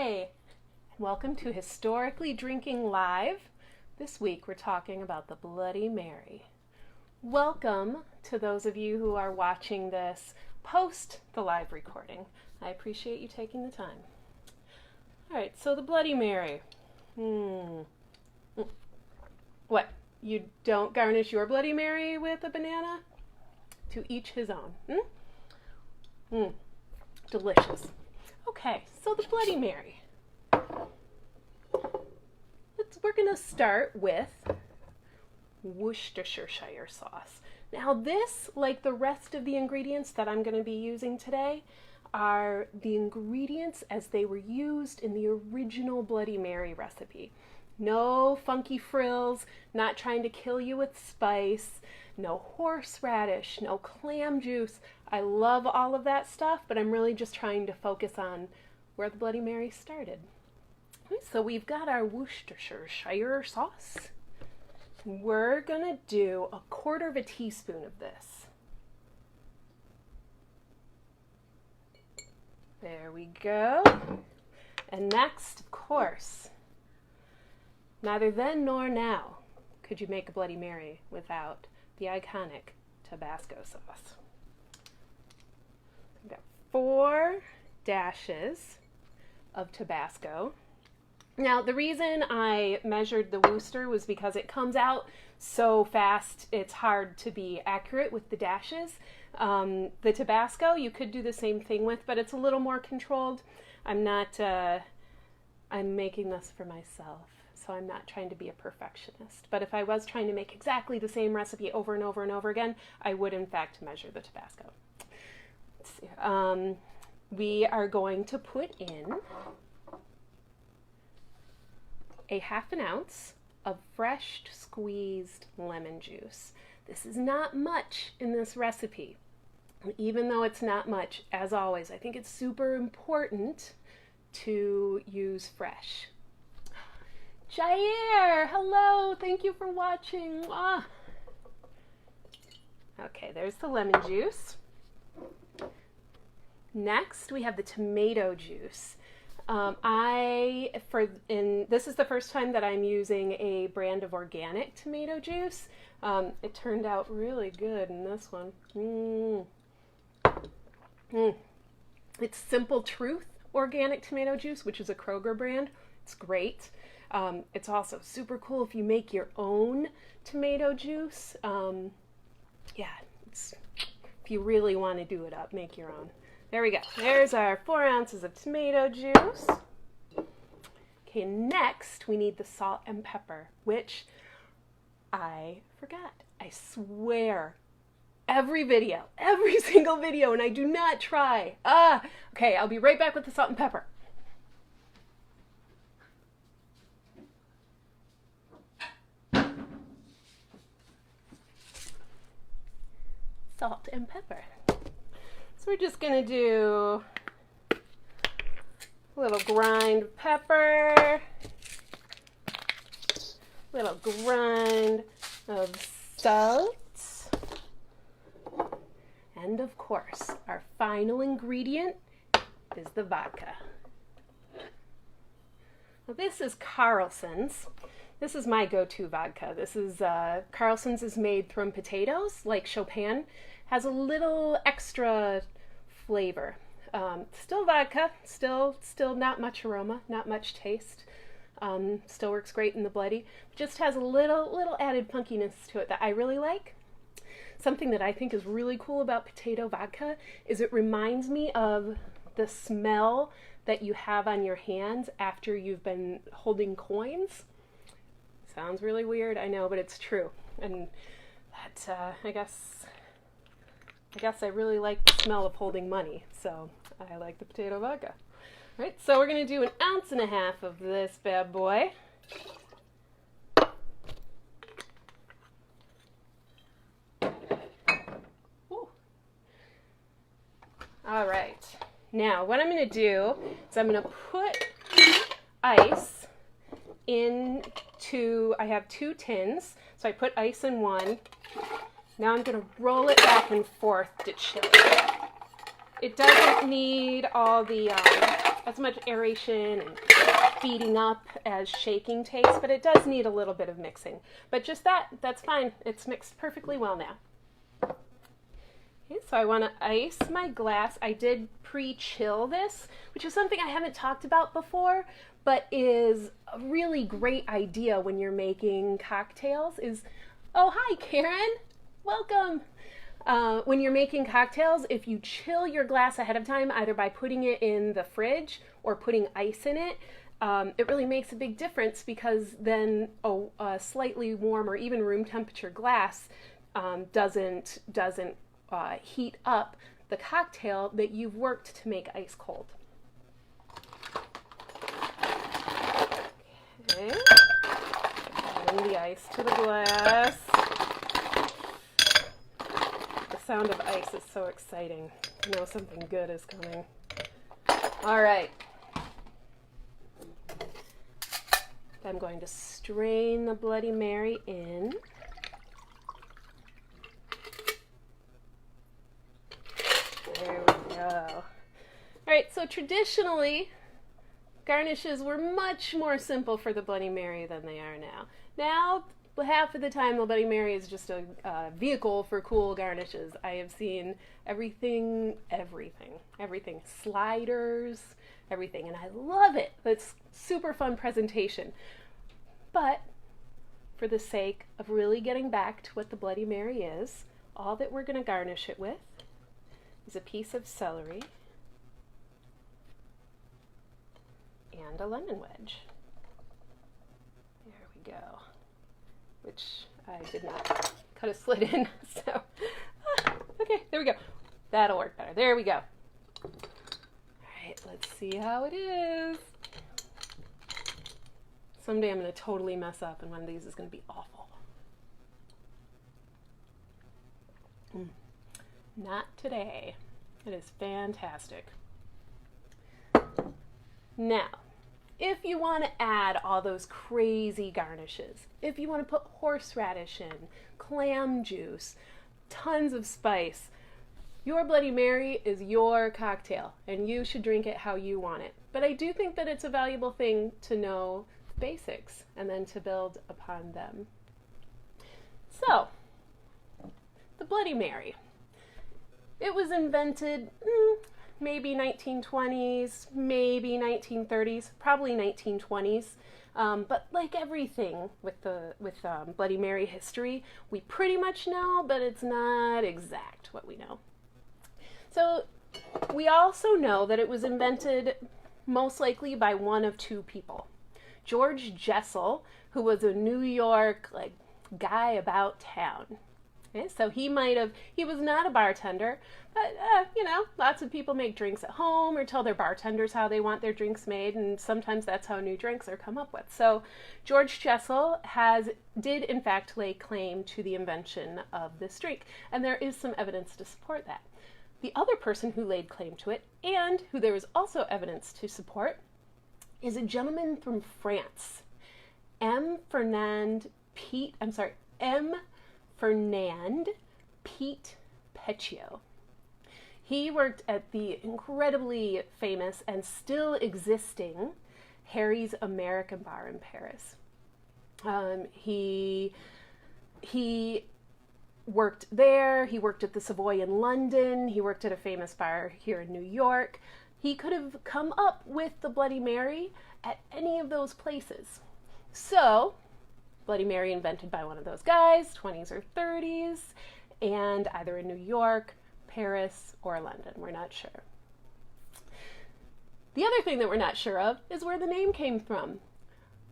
Hi, and welcome to Historically Drinking Live. This week we're talking about the Bloody Mary. Welcome to those of you who are watching this post the live recording. I appreciate you taking the time. Alright, so the Bloody Mary. What? You don't garnish your Bloody Mary with a banana? To each his own. Delicious. Okay, so the Bloody Mary. We're going to start with Worcestershire sauce. Now this, like the rest of the ingredients that I'm going to be using today, are the ingredients as they were used in the original Bloody Mary recipe. No funky frills, not trying to kill you with spice, no horseradish, no clam juice. I love all of that stuff, but I'm really just trying to focus on where the Bloody Mary started. So we've got our Worcestershire sauce. We're gonna do 1/4 teaspoon of this. There we go. And next, of course, neither then nor now could you make a Bloody Mary without the iconic Tabasco sauce. I've got 4 dashes of Tabasco. Now, the reason I measured the Worcester was because it comes out so fast, it's hard to be accurate with the dashes. The Tabasco, you could do the same thing with, but it's a little more controlled. I'm making this for myself, so I'm not trying to be a perfectionist. But if I was trying to make exactly the same recipe over and over and over again, I would in fact measure the Tabasco. Let's see. We are going to put in a 1/2 ounce of fresh squeezed lemon juice. This is not much in this recipe. Even though it's not much, as always, I think it's super important to use fresh. Jair, hello, thank you for watching. Okay, there's the lemon juice. Next, we have the tomato juice. This is the first time that I'm using a brand of organic tomato juice. It turned out really good in this one. It's Simple Truth organic tomato juice, which is a Kroger brand. It's great. It's also super cool if you make your own tomato juice. If you really want to do it up, make your own. There we go. There's our 4 ounces of tomato juice. Okay, next we need the salt and pepper, which I forgot. I swear, every single video, and I do not try. Okay, I'll be right back with the salt and pepper. Salt and pepper. So we're just going to do a little grind of pepper, a little grind of salt, and of course, our final ingredient is the vodka. Now this is Carlson's. This is my go-to vodka. This is Carlson's is made from potatoes, like Chopin. Has a little extra flavor. Still vodka, still not much aroma, not much taste. Still works great in the bloody. Just has a little added funkiness to it that I really like. Something that I think is really cool about potato vodka is it reminds me of the smell that you have on your hands after you've been holding coins. Sounds really weird, I know, but it's true. And that, I guess I really like the smell of holding money, so I like the potato vodka. All right, so we're going to do 1.5 ounces of this bad boy. Ooh. All right, now what I'm going to do is I'm going to put ice into, I have 2 tins, so I put ice in one. Now I'm going to roll it back and forth to chill it. It doesn't need all the as much aeration and feeding up as shaking takes, but it does need a little bit of mixing. But just that's fine. It's mixed perfectly well now. Okay, so I want to ice my glass. I did pre-chill this, which is something I haven't talked about before, but is a really great idea when you're making cocktails. Oh, hi, Karen. Welcome. When you're making cocktails, if you chill your glass ahead of time, either by putting it in the fridge or putting ice in it, it really makes a big difference, because then a slightly warm or even room temperature glass doesn't heat up the cocktail that you've worked to make ice cold. Okay, adding the ice to the glass. The sound of ice is so exciting. You know something good is coming. All right. I'm going to strain the Bloody Mary in. There we go. All right, so traditionally, garnishes were much more simple for the Bloody Mary than they are now. Now, half of the time, the Bloody Mary is just a vehicle for cool garnishes. I have seen everything, sliders, everything, and I love it. It's super fun presentation. But for the sake of really getting back to what the Bloody Mary is, all that we're going to garnish it with is a piece of celery and a lemon wedge. There we go. Which I did not cut a slit in, so, okay, there we go. That'll work better. There we go. All right, let's see how it is. Someday I'm going to totally mess up, and one of these is going to be awful. Not today. It is fantastic. Now, if you want to add all those crazy garnishes, if you want to put horseradish in, clam juice, tons of spice, your Bloody Mary is your cocktail, and you should drink it how you want it. But I do think that it's a valuable thing to know the basics and then to build upon them. So, the Bloody Mary. It was invented maybe 1920s, maybe 1930s, probably 1920s. But like everything with Bloody Mary history, we pretty much know, but it's not exact what we know. So we also know that it was invented most likely by one of two people. George Jessel, who was a New York guy about town. Okay, so he was not a bartender, but lots of people make drinks at home or tell their bartenders how they want their drinks made, and sometimes that's how new drinks are come up with. So George Jessel did in fact lay claim to the invention of this drink, and there is some evidence to support that. The other person who laid claim to it, and who there is also evidence to support, is a gentleman from France, M. Fernand Pete Petio. He worked at the incredibly famous and still existing Harry's American Bar in Paris. He worked there. He worked at the Savoy in London. He worked at a famous bar here in New York. He could have come up with the Bloody Mary at any of those places. So, Bloody Mary invented by one of those guys, 20s or 30s, and either in New York, Paris, or London. We're not sure. The other thing that we're not sure of is where the name came from.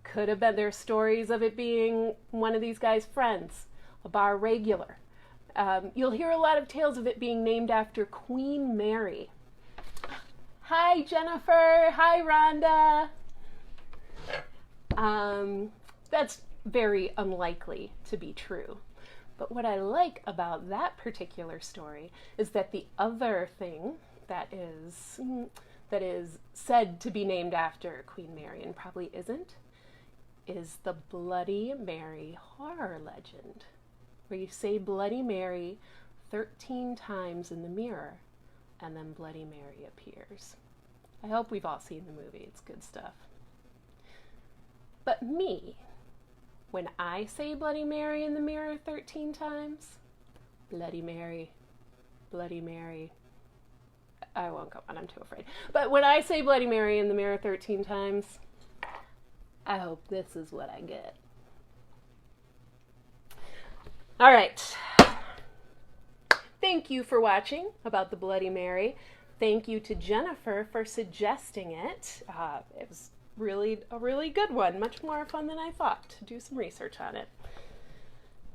Could have been, there's stories of it being one of these guys' friends, a bar regular. You'll hear a lot of tales of it being named after Queen Mary. Hi, Jennifer. Hi, Rhonda. That's very unlikely to be true. But what I like about that particular story is that the other thing that is said to be named after Queen Mary, and probably isn't, is the Bloody Mary horror legend, where you say Bloody Mary 13 times in the mirror, and then Bloody Mary appears. I hope we've all seen the movie. It's good stuff. But me, when I say Bloody Mary in the mirror 13 times, Bloody Mary, Bloody Mary. I won't go on, I'm too afraid. But when I say Bloody Mary in the mirror 13 times, I hope this is what I get. All right. Thank you for watching about the Bloody Mary. Thank you to Jennifer for suggesting it. It was really a really good one, much more fun than I thought to do some research on it.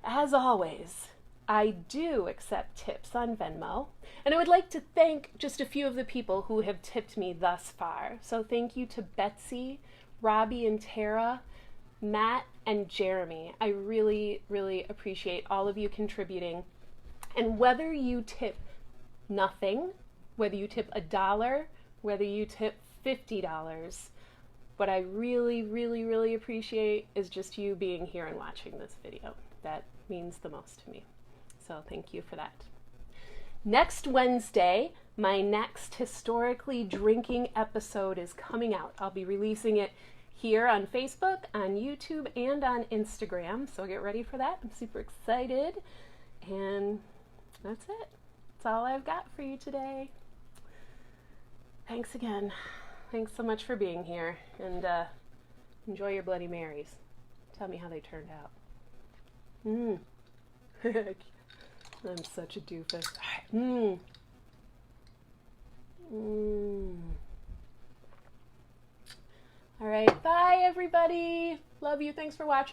As always, I do accept tips on Venmo, and I would like to thank just a few of the people who have tipped me thus far. So thank you to Betsy, Robbie and Tara, Matt and Jeremy. I really, really appreciate all of you contributing. And whether you tip nothing, whether you tip $1, whether you tip $50, what I really, really, really appreciate is just you being here and watching this video. That means the most to me. So thank you for that. Next Wednesday, my next historically drinking episode is coming out. I'll be releasing it here on Facebook, on YouTube, and on Instagram. So get ready for that. I'm super excited. And that's it. That's all I've got for you today. Thanks again. Thanks so much for being here. And enjoy your Bloody Marys. Tell me how they turned out. I'm such a doofus. All right. Bye, everybody. Love you. Thanks for watching.